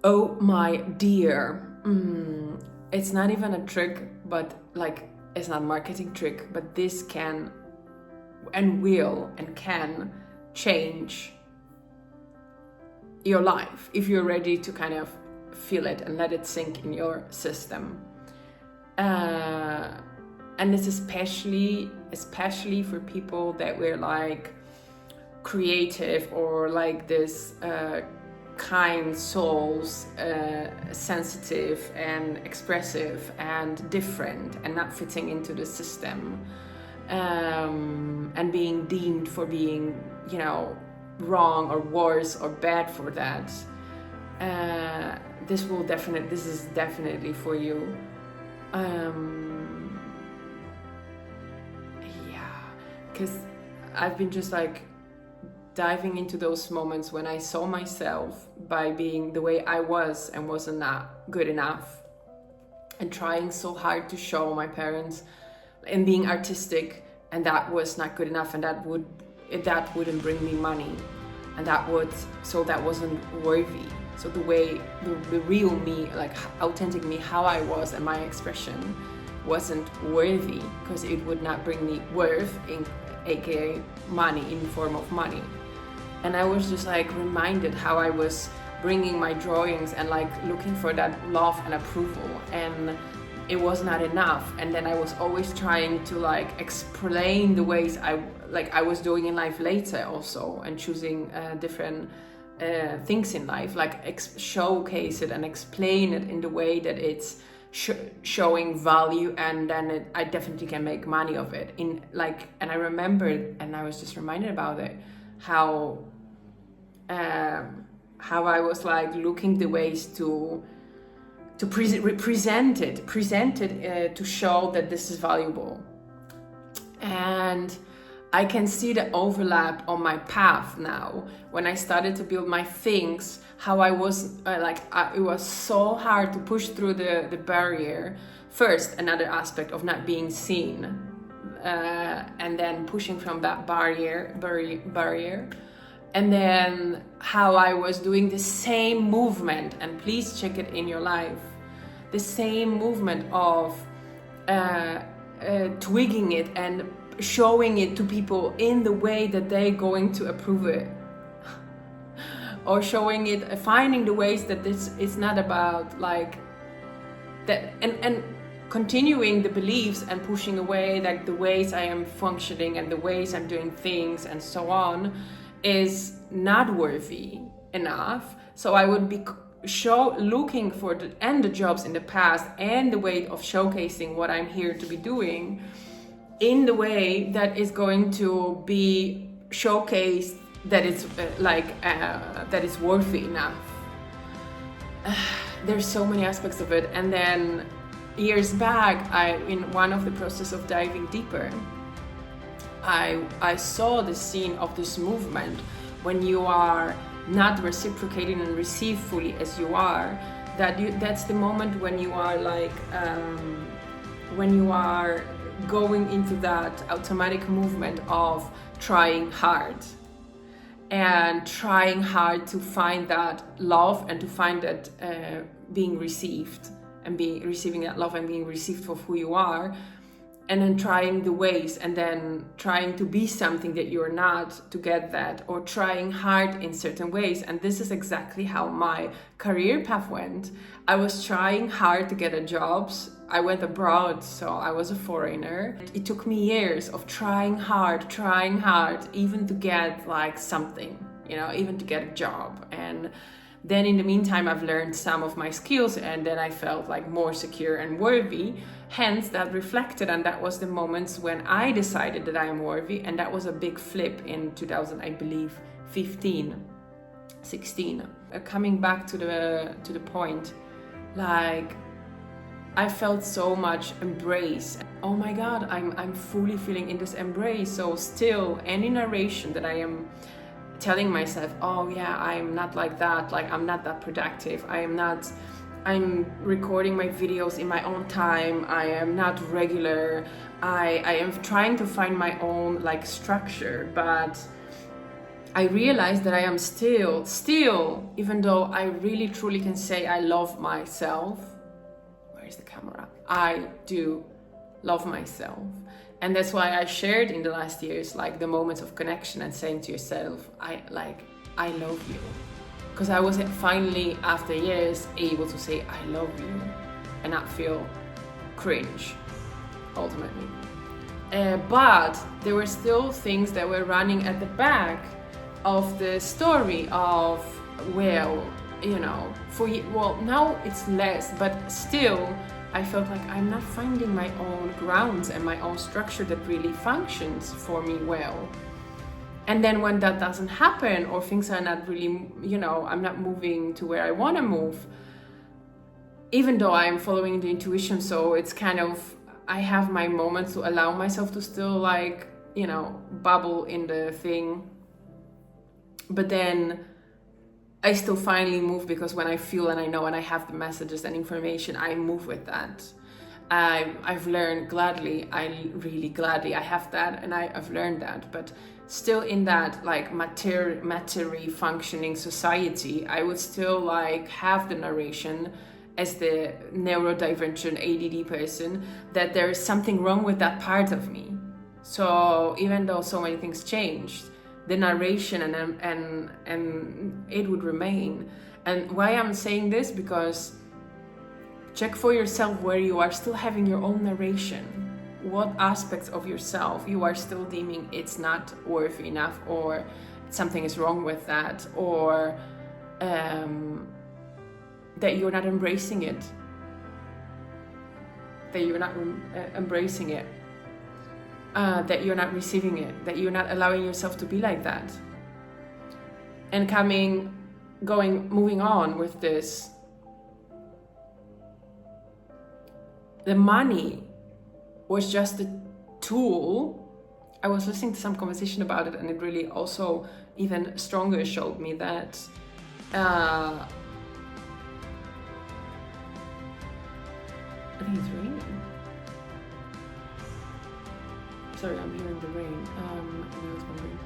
Oh my dear. It's not even a trick, but like, it's not a marketing trick, but this can and will and can change your life if you're ready to kind of feel it and let it sink in your system. And it's especially for people that were like creative or like this kind souls, sensitive and expressive and different and not fitting into the system, and being deemed for being, wrong or worse or bad for that. This is definitely for you. Yeah, because I've been just like diving into those moments when I saw myself by being the way I was and wasn't that good enough, and trying so hard to show my parents and being artistic, and that was not good enough, and that wouldn't bring me money, and that wasn't worthy. So the real me, like authentic me, how I was, and my expression wasn't worthy because it would not bring me worth, aka money, in the form of money. And I was just like reminded how I was bringing my drawings and like looking for that love and approval, and it was not enough. And then I was always trying to like explain the ways I was doing in life later also, and choosing different things in life, like showcase it and explain it in the way that it's showing value, and then I definitely can make money of it. And I remembered, and I was just reminded about it, how I was like looking the ways to present it to show that this is valuable. And I can see the overlap on my path now when I started to build my things, how I was it was so hard to push through the barrier. First, another aspect of not being seen, and then pushing from that barrier, and then how I was doing the same movement, and please check it in your life, the same movement of twigging it and showing it to people in the way that they're going to approve it, or showing it, finding the ways that this is not about like that, and continuing the beliefs and pushing away like the ways I am functioning and the ways I'm doing things and so on is not worthy enough. So I would be looking for the jobs in the past and the way of showcasing what I'm here to be doing in the way that is going to be showcased, that it's that is worthy enough. There's so many aspects of it. And then years back, in one of the process of diving deeper, I saw the scene of this movement when you are not reciprocating and receive fully as you are, that's the moment when you are like when you are going into that automatic movement of trying hard to find that love and to find that being received, and receiving that love and being received for who you are, and then trying the ways, and then trying to be something that you're not to get that, or trying hard in certain ways. And this is exactly how my career path went. I was trying hard to get a jobs. I went abroad, so I was a foreigner. It took me years of trying hard, even to get like something, even to get a job. And then in the meantime, I've learned some of my skills, and then I felt like more secure and worthy. Hence, that reflected, and that was the moments when I decided that I am worthy. And that was a big flip in 2000, I believe, 16. Coming back to the point, like, I felt so much embrace. Oh my God, I'm fully feeling in this embrace. So still, any narration that I am telling myself, oh yeah, I'm not like that, like I'm not that productive, I'm recording my videos in my own time, I am not regular, I am trying to find my own like structure, but I realized that I am still, even though I really truly can say I love myself, where is the camera? I do love myself. And that's why I shared in the last years, like the moments of connection and saying to yourself, I love you. Because I was finally, after years, able to say, I love you and not feel cringe, ultimately. But there were still things that were running at the back of the story of, well, you know, now it's less, but still I felt like I'm not finding my own grounds and my own structure that really functions for me well. And then when that doesn't happen, or things are not really, you know, I'm not moving to where I want to move, even though I'm following the intuition, so it's kind of, I have my moments to allow myself to still, like, you know, bubble in the thing. But then I still finally move, because when I feel and I know and I have the messages and information, I move with that. I've learned gladly, I have that, and I've learned that. But still in that, like, matery functioning society, I would still, like, have the narration as the neurodivergent ADD person that there is something wrong with that part of me. So even though so many things changed, the narration and it would remain. And why I'm saying this, because check for yourself where you are still having your own narration. What aspects of yourself you are still deeming it's not worthy enough, or something is wrong with that, or that you're not embracing it, that you're not embracing it, that you're not receiving it, that you're not allowing yourself to be like that. And moving on with this, the money was just a tool. I was listening to some conversation about it, and it really also even stronger showed me that I think it's raining. Sorry, I'm hearing the rain. I was wondering.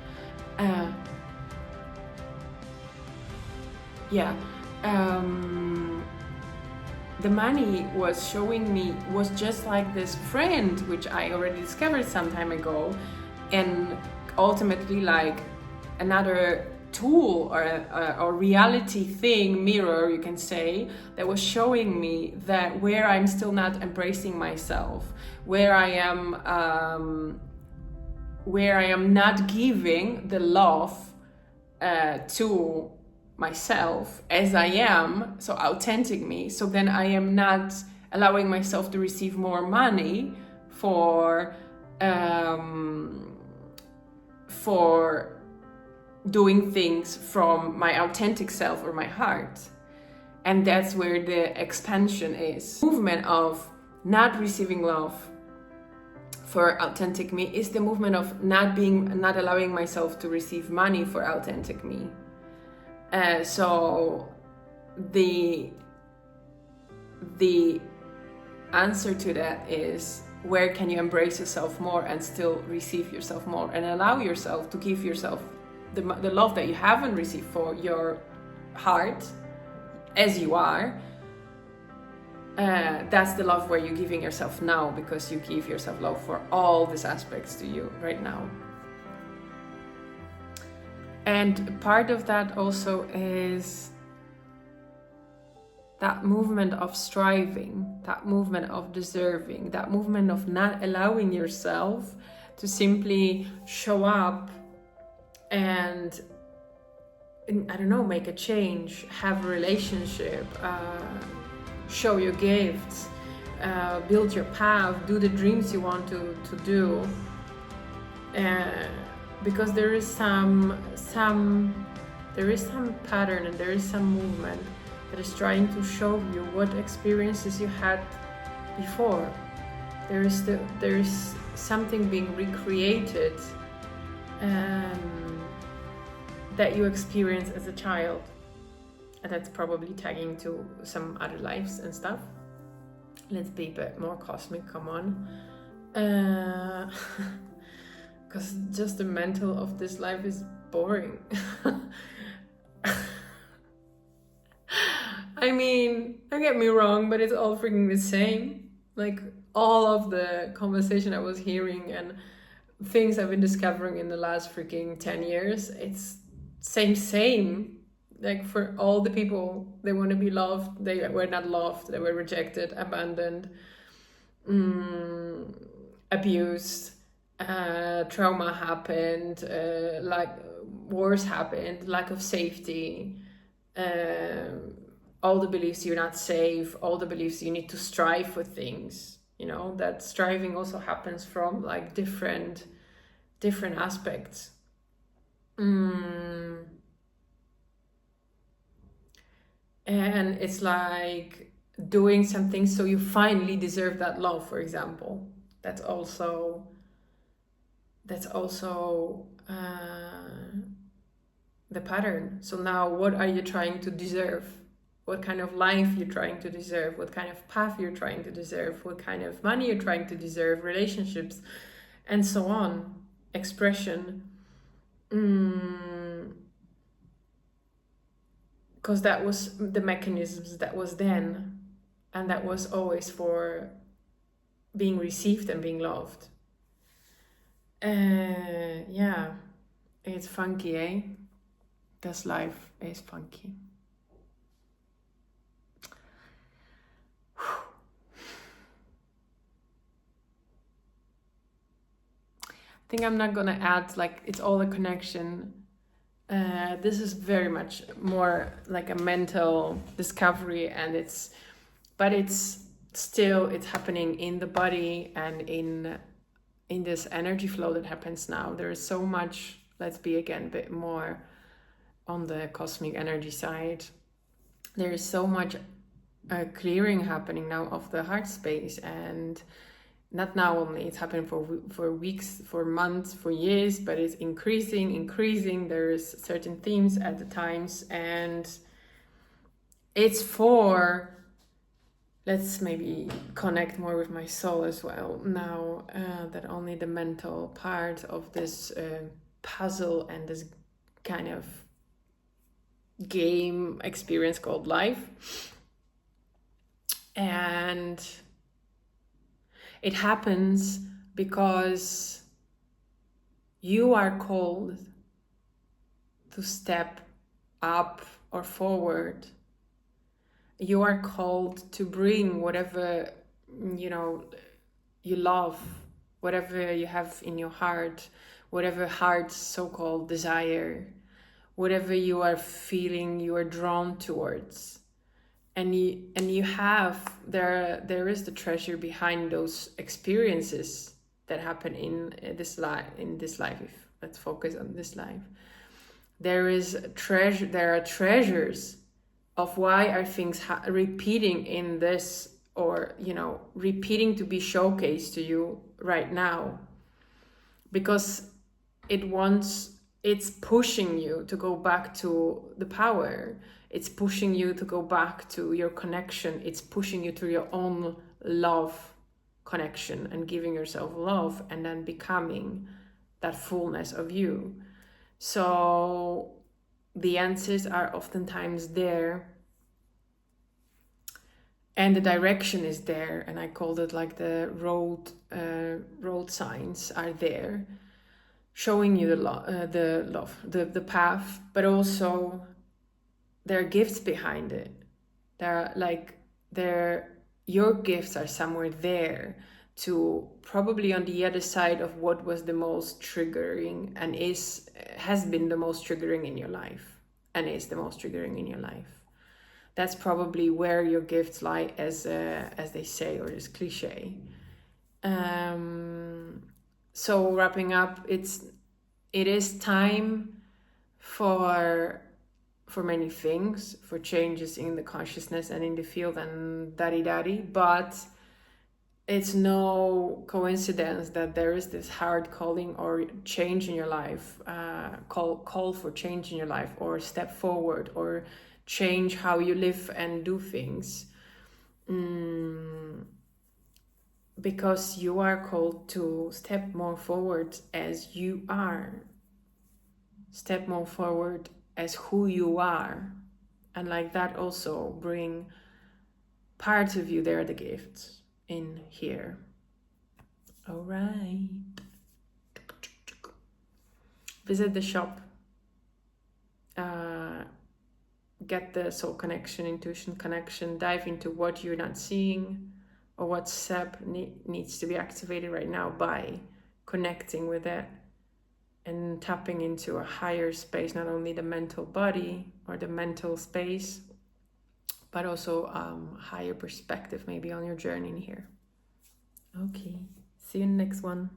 The money was showing me, was just like this friend, which I already discovered some time ago, and ultimately like another tool or a reality thing, mirror, you can say, that was showing me that where I'm still not embracing myself, where I am not giving the love to myself as I am, so authentic me. So then I am not allowing myself to receive more money for doing things from my authentic self or my heart. And that's where the expansion is. Movement of not receiving love for authentic me is the movement of not allowing myself to receive money for authentic me. So the answer to that is, where can you embrace yourself more and still receive yourself more, and allow yourself to give yourself the love that you haven't received for your heart as you are. That's the love where you're giving yourself now, because you give yourself love for all these aspects to you right now. And part of that also is that movement of striving, that movement of deserving, that movement of not allowing yourself to simply show up and, I don't know, make a change, have a relationship, show your gifts, build your path, do the dreams you want to do. Because there is some pattern, and there is some movement that is trying to show you what experiences you had before. There is something being recreated that you experienced as a child, and that's probably tagging to some other lives and stuff. Let's be a bit more cosmic, come on. because just the mental of this life is boring. I mean, don't get me wrong, but it's all freaking the same. Like, all of the conversation I was hearing and things I've been discovering in the last freaking 10 years, it's same. Like, for all the people, they want to be loved, they were not loved, they were rejected, abandoned, abused, trauma happened, like wars happened, lack of safety, all the beliefs you're not safe, all the beliefs you need to strive for things. You know, that striving also happens from like different aspects. And it's like doing something so you finally deserve that love, for example. That's also the pattern. So now, what are you trying to deserve? What kind of life you're trying to deserve? What kind of path you're trying to deserve? What kind of money you're trying to deserve? Relationships, and so on. Expression. Because that was the mechanisms that was then, and that was always for being received and being loved. Yeah, it's funky, eh? This life is funky. I think I'm not gonna add, like, it's all a connection. This is very much more like a mental discovery, and it's happening in the body and in this energy flow that happens now. There is so much, let's be again a bit more on the cosmic energy side. There is so much clearing happening now of the heart space, and not now only, it's happening for weeks, for months, for years, but it's increasing. There's certain themes at the times, and it's for, let's maybe connect more with my soul as well now, that only the mental part of this puzzle and this kind of game experience called life. And it happens because you are called to step up or forward. You are called to bring whatever, you know, you love, whatever you have in your heart, whatever heart's so-called desire, whatever you are feeling, you are drawn towards. And you have, there is the treasure behind those experiences that happen in this life. If let's focus on this life, there are treasures of why are things repeating in this, or, you know, repeating to be showcased to you right now, because it's pushing you to go back to the power. It's pushing you to go back to your connection. It's pushing you to your own love connection and giving yourself love, and then becoming that fullness of you. So the answers are oftentimes there, and the direction is there, and I called it like the road signs are there, showing you the path, but also there are gifts behind it. Your gifts are somewhere there, to probably on the other side of what was the most triggering and has been the most triggering in your life, and is the most triggering in your life. That's probably where your gifts lie, as they say, or this cliche. So wrapping up, it is time for many things, for changes in the consciousness and in the field and daddy, but it's no coincidence that there is this hard calling or change in your life, call for change in your life, or step forward, or change how you live and do things. because you are called to step more forward as you are. Step more forward as who you are. And like that also bring parts of you, they're the gifts in here. All right. Visit the shop. Get the soul connection, intuition connection, dive into what you're not seeing or what SEP needs to be activated right now by connecting with it and tapping into a higher space, not only the mental body or the mental space, but also higher perspective maybe on your journey in here. Okay, see you in the next one.